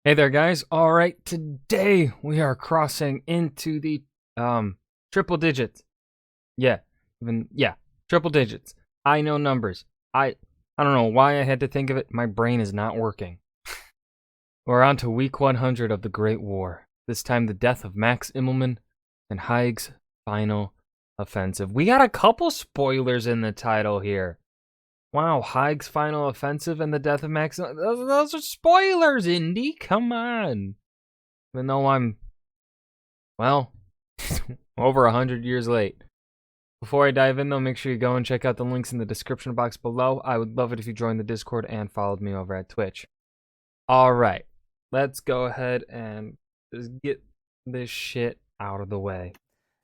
Hey there, guys. All right, today we are crossing into the triple digits. Yeah, triple digits. I know numbers. I don't know why I had to think of it. My brain is not working. We're on to week 100 of the Great War. This time, the death of Max Immelmann and Haig's final offensive. We got a couple spoilers in the title here. Wow, Haig's final offensive and the death of Max. Those are spoilers, Indy. Come on. Even though I'm, well, over 100 years late. Before I dive in, though, make sure you go and check out the links in the description box below. I would love it if you joined the Discord and followed me over at Twitch. All right, let's go ahead and just get this shit out of the way.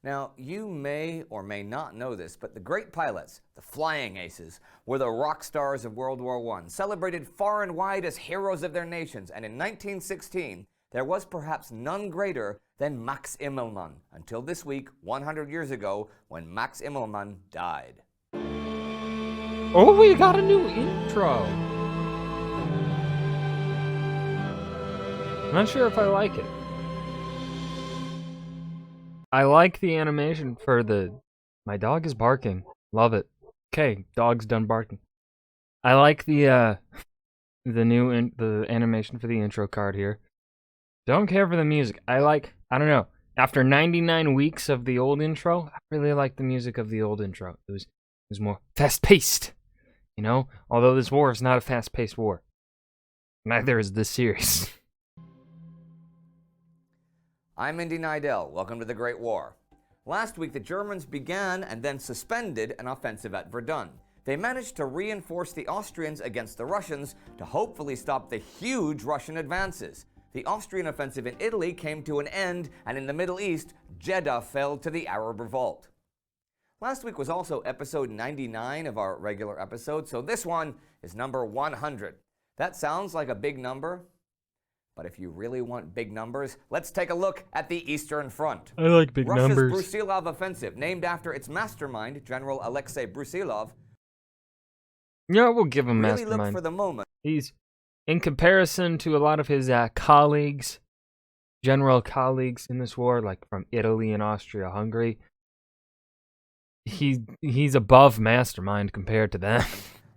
Now, you may or may not know this, but the great pilots, the flying aces, were the rock stars of World War I, celebrated far and wide as heroes of their nations, and in 1916, there was perhaps none greater than Max Immelmann, until this week, 100 years ago, when Max Immelmann died. Oh, we got a new intro. I'm not sure if I like it. I like the animation for the... My dog is barking. Love it. Okay, dog's done barking. I like the the animation for the intro card here. Don't care for the music. I don't know. After 99 weeks of the old intro, I really like the music of the old intro. It was more fast-paced, you know? Although this war is not a fast-paced war. Neither is this series. I'm Indy Nidell. Welcome to the Great War. Last week, the Germans began and then suspended an offensive at Verdun. They managed to reinforce the Austrians against the Russians to hopefully stop the huge Russian advances. The Austrian offensive in Italy came to an end, and in the Middle East, Jeddah fell to the Arab revolt. Last week was also episode 99 of our regular episode, so this one is number 100. That sounds like a big number, but if you really want big numbers, let's take a look at the Eastern Front. I like big numbers. Russia's Brusilov offensive, named after its mastermind, General Alexei Brusilov. Yeah, we'll give him really mastermind. Look for the moment. He's, in comparison to a lot of his colleagues, general colleagues in this war, like from Italy and Austria-Hungary, he's above mastermind compared to them.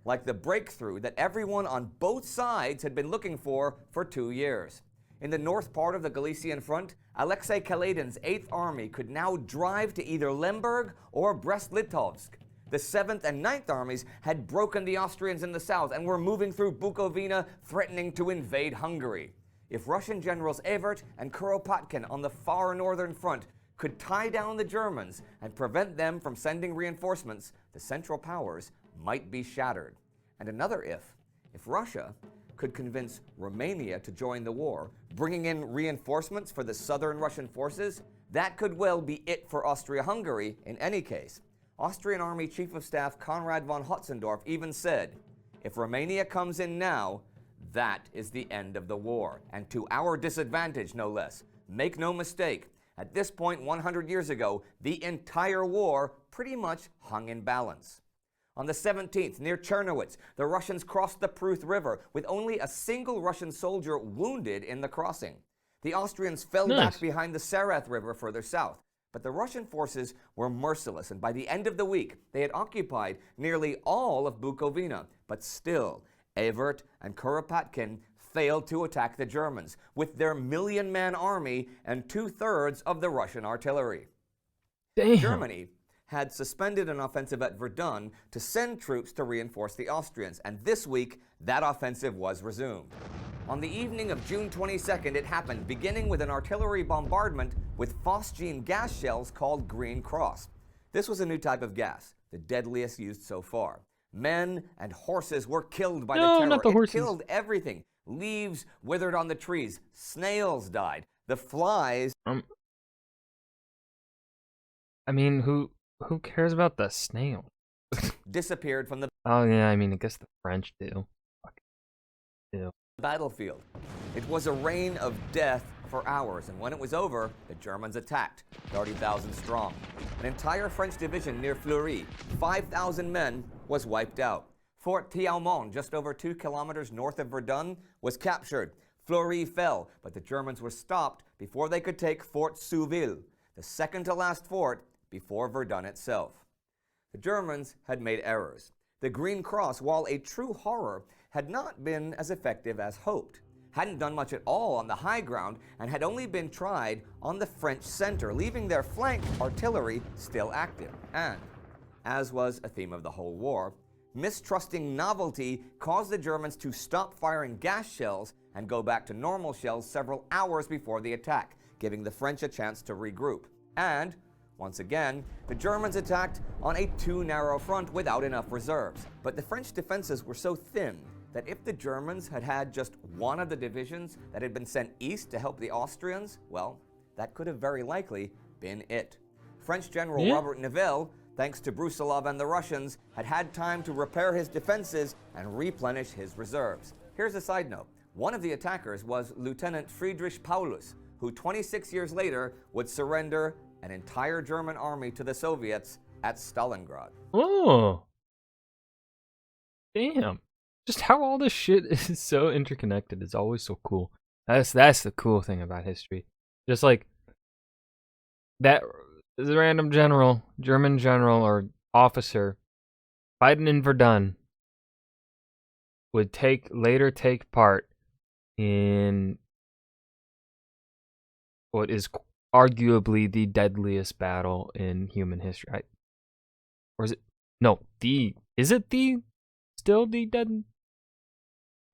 Like the breakthrough that everyone on both sides had been looking for 2 years. In the north part of the Galician front, Alexei Kaledin's 8th Army could now drive to either Lemberg or Brest-Litovsk. The 7th and 9th Armies had broken the Austrians in the south and were moving through Bukovina, threatening to invade Hungary. If Russian generals Evert and Kuropatkin on the far northern front could tie down the Germans and prevent them from sending reinforcements, the Central Powers might be shattered. And another if Russia could convince Romania to join the war, bringing in reinforcements for the southern Russian forces, that could well be it for Austria-Hungary in any case. Austrian Army Chief of Staff Konrad von Hotzendorf even said, if Romania comes in now, that is the end of the war, and to our disadvantage, no less. Make no mistake, at this point 100 years ago, the entire war pretty much hung in balance. On the 17th, near Chernowitz, the Russians crossed the Pruth River with only a single Russian soldier wounded in the crossing. The Austrians fell back behind the Sarath River further south. But the Russian forces were merciless, and by the end of the week, they had occupied nearly all of Bukovina. But still, Evert and Kuropatkin failed to attack the Germans with their million-man army and 2/3 of the Russian artillery. Damn. Germany had suspended an offensive at Verdun to send troops to reinforce the Austrians, and this week, that offensive was resumed. On the evening of June 22nd, it happened, beginning with an artillery bombardment with phosgene gas shells called Green Cross. This was a new type of gas, the deadliest used so far. Men and horses were killed by the terror. Not the horses. It killed everything. Leaves withered on the trees. Snails died. The flies... I mean, who cares about the snail? disappeared from the Oh yeah, I mean, I guess the French do. Fuck. Do. battlefield. It was a reign of death for hours, and when it was over, the Germans attacked, 30,000 strong. An entire French division near Fleury, 5,000 men, was wiped out. Fort Thiaumont, just over 2 kilometers north of Verdun, was captured. Fleury fell, but the Germans were stopped before they could take Fort Souville, the second to last fort before Verdun itself. The Germans had made errors. The Green Cross, while a true horror, had not been as effective as hoped, hadn't done much at all on the high ground, and had only been tried on the French center, leaving their flank artillery still active. And, as was a theme of the whole war, mistrusting novelty caused the Germans to stop firing gas shells and go back to normal shells several hours before the attack, giving the French a chance to regroup. And, once again, the Germans attacked on a too narrow front without enough reserves. But the French defenses were so thin that if the Germans had had just one of the divisions that had been sent east to help the Austrians, well, that could have very likely been it. French General Robert Nivelle, thanks to Brusilov and the Russians, had had time to repair his defenses and replenish his reserves. Here's a side note. One of the attackers was Lieutenant Friedrich Paulus, who 26 years later would surrender an entire German army to the Soviets at Stalingrad. Oh. Damn. Just how all this shit is so interconnected is always so cool. That's the cool thing about history. Just like that random general, German general or officer fighting in Verdun would later take part in what is arguably the deadliest battle in human history. Or is it? No, is it still the dead?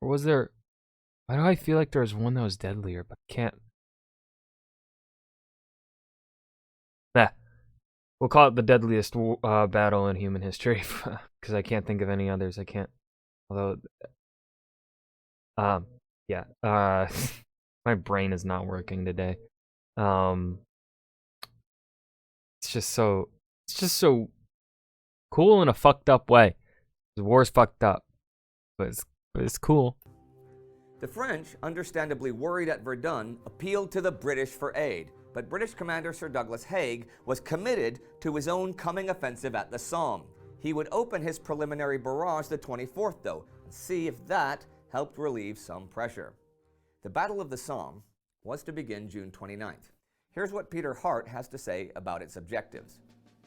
Or was there? Why do I feel like there was one that was deadlier, but I can't? We'll call it the deadliest battle in human history because I can't think of any others. I can't. Although, yeah. My brain is not working today. It's just so cool in a fucked up way. The war's fucked up, but it's cool. The French, understandably worried at Verdun, appealed to the British for aid, but British commander Sir Douglas Haig was committed to his own coming offensive at the Somme. He would open his preliminary barrage the 24th, though, and see if that helped relieve some pressure. The Battle of the Somme was to begin June 29th. Here's what Peter Hart has to say about its objectives.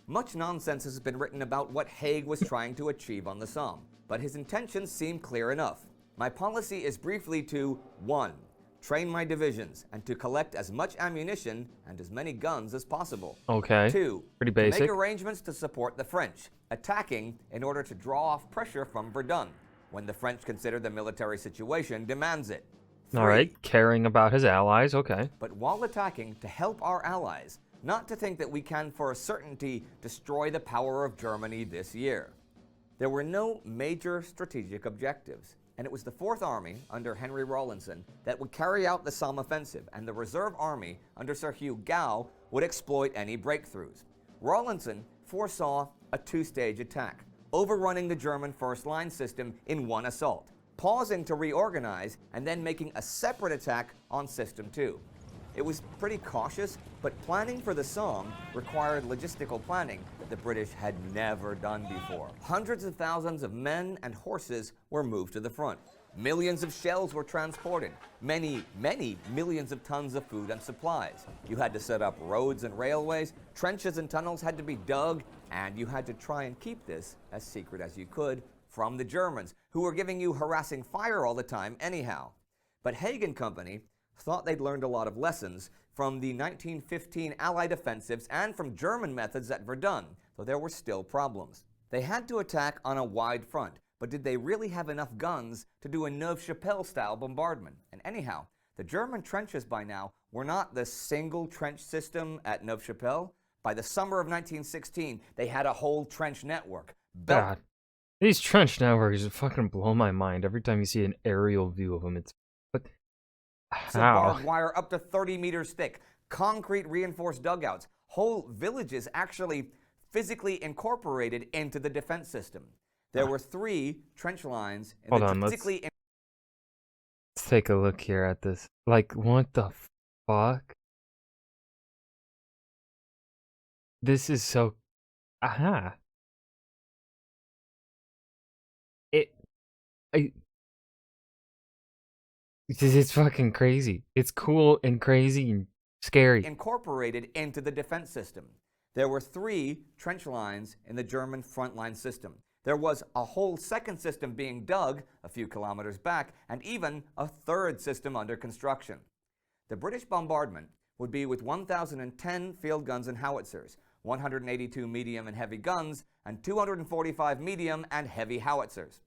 Much nonsense has been written about what Haig was trying to achieve on the Somme, but his intentions seem clear enough. My policy is briefly to 1. Train my divisions and to collect as much ammunition and as many guns as possible. Okay. 2. Pretty basic. To make arrangements to support the French, attacking in order to draw off pressure from Verdun when the French consider the military situation demands it. 3. All right, caring about his allies, okay. But while attacking, to help our allies, not to think that we can for a certainty destroy the power of Germany this year. There were no major strategic objectives, and it was the Fourth Army under Henry Rawlinson that would carry out the Somme offensive, and the Reserve Army under Sir Hugh Gow would exploit any breakthroughs. Rawlinson foresaw a two-stage attack, overrunning the German first-line system in one assault, pausing to reorganize, and then making a separate attack on System 2. It was pretty cautious, but planning for the Somme required logistical planning that the British had never done before. Hundreds of thousands of men and horses were moved to the front. Millions of shells were transported. Many millions of tons of food and supplies. You had to set up roads and railways, trenches and tunnels had to be dug, and you had to try and keep this as secret as you could from the Germans, who were giving you harassing fire all the time anyhow. But Haig and company thought they'd learned a lot of lessons from the 1915 Allied offensives and from German methods at Verdun, though there were still problems. They had to attack on a wide front, but did they really have enough guns to do a Neuve-Chapelle-style bombardment? And anyhow, the German trenches by now were not the single trench system at Neuve-Chapelle. By the summer of 1916, they had a whole trench network. God, these trench networks fucking blow my mind every time you see an aerial view of them. It's barbed wire up to 30 meters thick, concrete reinforced dugouts, whole villages actually physically incorporated into the defense system. There were 3 trench lines. Hold on, let's take a look here at this. Like, what the fuck? This is so... It's fucking crazy. It's cool and crazy and scary. Incorporated into the defense system. There were 3 trench lines in the German frontline system. There was a whole second system being dug a few kilometers back, and even a third system under construction. The British bombardment would be with 1,010 field guns and howitzers, 182 medium and heavy guns, and 245 medium and heavy howitzers.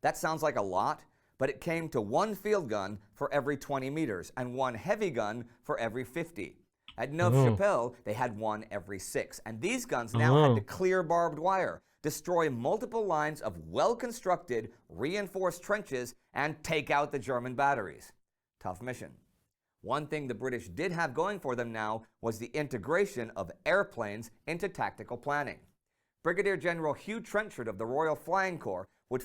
That sounds like a lot, but it came to 1 field gun for every 20 meters and 1 heavy gun for every 50. At Neuve-Chapelle, they had 1 every 6, and these guns now had to clear barbed wire, destroy multiple lines of well-constructed, reinforced trenches, and take out the German batteries. Tough mission. One thing the British did have going for them now was the integration of airplanes into tactical planning. Brigadier General Hugh Trenchard of the Royal Flying Corps would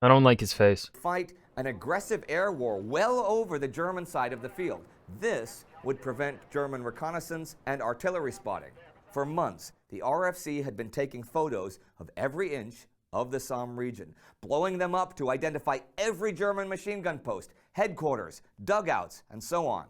I don't like his face. fight an aggressive air war well over the German side of the field. This would prevent German reconnaissance and artillery spotting. For months, the RFC had been taking photos of every inch of the Somme region, blowing them up to identify every German machine gun post, headquarters, dugouts, and so on.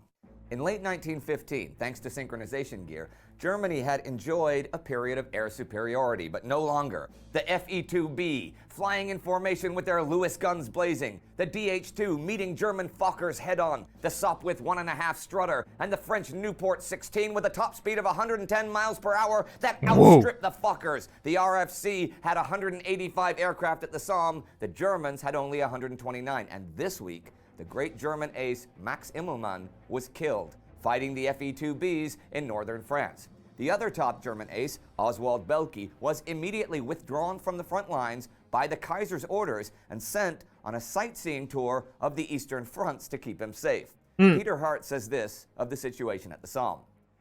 In late 1915, thanks to synchronization gear, Germany had enjoyed a period of air superiority, but no longer. The Fe-2B, flying in formation with their Lewis guns blazing, the DH-2 meeting German Fokkers head-on, the Sopwith 1.5 Strutter, and the French Newport 16 with a top speed of 110 miles per hour that outstripped the Fokkers. The RFC had 185 aircraft at the Somme, the Germans had only 129, and this week, the great German ace Max Immelmann was killed, fighting the Fe-2Bs in northern France. The other top German ace, Oswald Belke, was immediately withdrawn from the front lines by the Kaiser's orders and sent on a sightseeing tour of the eastern fronts to keep him safe. Peter Hart says this of the situation at the Somme.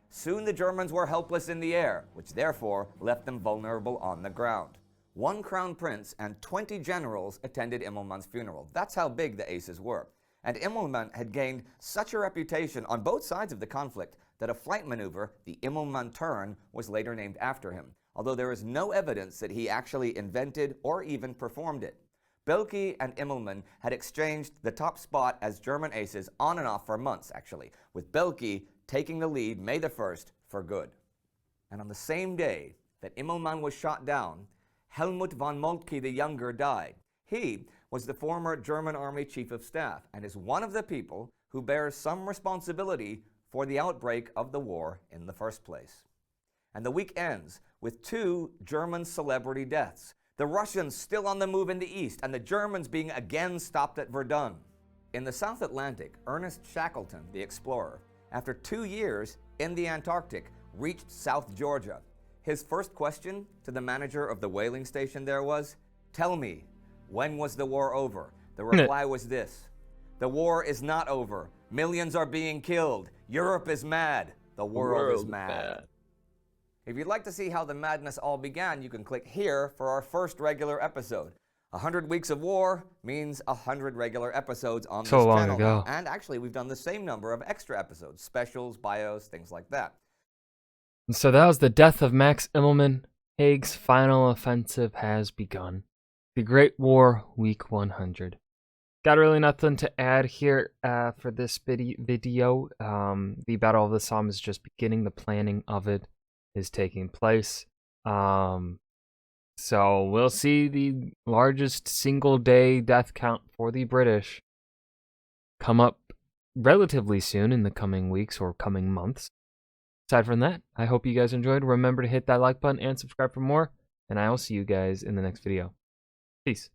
Soon the Germans were helpless in the air, which therefore left them vulnerable on the ground. 1 crown prince and 20 generals attended Immelmann's funeral. That's how big the aces were. And Immelmann had gained such a reputation on both sides of the conflict that a flight maneuver, the Immelmann turn, was later named after him, although there is no evidence that he actually invented or even performed it. Belke and Immelmann had exchanged the top spot as German aces on and off for months, actually, with Belke taking the lead May the 1st for good. And on the same day that Immelmann was shot down, Helmut von Moltke the Younger died. He was the former German Army Chief of Staff and is one of the people who bears some responsibility for the outbreak of the war in the first place. And the week ends with 2 German celebrity deaths. The Russians still on the move in the east, and the Germans being again stopped at Verdun. In the South Atlantic, Ernest Shackleton, the explorer, after 2 years in the Antarctic, reached South Georgia. His first question to the manager of the whaling station there was, "Tell me, when was the war over?" The reply was this: "The war is not over. Millions are being killed. Europe is mad. The world is mad." If you'd like to see how the madness all began, you can click here for our first regular episode. 100 weeks of war means 100 regular episodes on this channel. So long ago. And actually, we've done the same number of extra episodes, specials, bios, things like that. So that was the death of Max Immelmann. Haig's final offensive has begun. The Great War, Week 100. Got really nothing to add here for this video. The Battle of the Somme is just beginning. The planning of it is taking place. So we'll see the largest single-day death count for the British come up relatively soon in the coming weeks or coming months. Aside from that, I hope you guys enjoyed. Remember to hit that like button and subscribe for more, and I will see you guys in the next video. Peace.